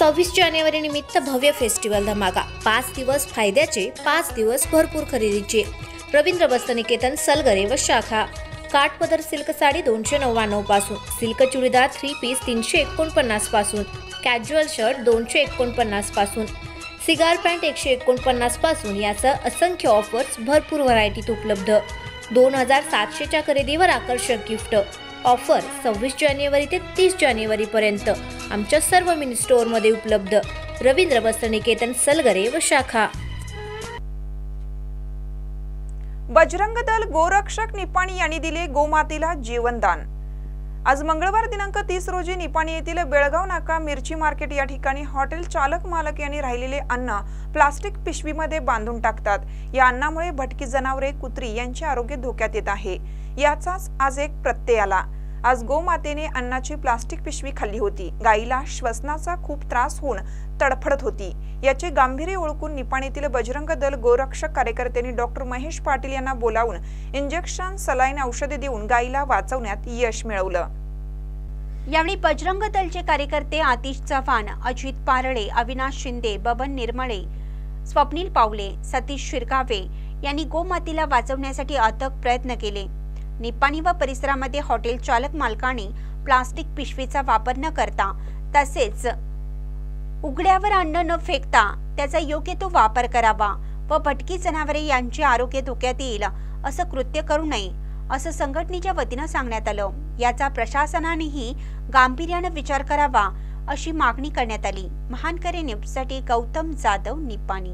26 जानेवारी निमित्त भव्य फेस्टिवल धमाका। 5 दिवस फायद्याचे, 5 दिवस भरपूर खरेदीचे। रवींद्र वस्त्रनिकेतन सलगरे व शाखा। काठपदर सिल्क साडी 299 पासून, सिल्क चुडीदार 3 पीस 349 पासून, कॅज्युअल शर्ट 249 पासून, सिगार पॅन्ट 149 पासून यासह असंख्य ऑफर्स भरपूर व्हरायटीत उपलब्ध। 2700 च्या खरेदीवर आकर्षक गिफ्ट। ऑफर 26 जानेवारी ते 30 जानेवारी पर्यंत आमच्या सर्व मिनी स्टोअर मध्ये उपलब्ध। रवींद्र वस्त्रनिकेतन सलगरे व शाखा। बजरंग दल गोरक्षक निपाणी यांनी दिले गोमातेला जीवनदान। आज मंगळवार दिनांक 30 रोजी निपाणी येथील बेळगाव नाका मिरची मार्केट या ठिकाणी हॉटेल चालक मालक यांनी राहिलेले अन्न प्लास्टिक पिशवीमध्ये बांधून टाकतात। या अन्नामुळे भटकी जनावरे, कुत्री यांचे आरोग्य धोक्यात येत आहे। याचाच आज एक प्रत्यय आला। आज गोमातेने अन्नाची प्लास्टिक पिशवी खाल्ली होती। गायीला श्वसनाचा खूप त्रास होऊन तडफडत होती। याचे गांभीर्य ओळखून निपाणीतील बजरंग दल गोरक्षक कार्यकर्त्यांनी डॉक्टर महेश पाटील यांना बोलावून इंजेक्शन, सलाईन, औषधे देऊन गायीला वाचवण्यात यश मिळवलं। यावेळी बजरंग दलचे कार्यकर्ते आतिश चव्हाण, अजित पारळे, अविनाश शिंदे, बबन निर्मळे, स्वप्नील पावले, सतीश शिरकावे यांनी गोमातेला वाचवण्यासाठी अथक प्रयत्न केले। निपाणी व परिसरामध्ये हॉटेल चालक मालकांनी प्लास्टिक पिशवीचा वापर न करता तसेच उघड्यावर अन्न न फेकता त्याचा योग्य तो वापर करावा व भटकी जनावरे यांचे आरोग्य धोक्यात येईल असं कृत्य करू नये असं संघटनेच्या वतीनं सांगण्यात आलं। याचा प्रशासनानेही गांभीर्याने विचार करावा अशी मागणी करण्यात आली। महानकरे न्यूजसाठी गौतम जाधव, निपाणी।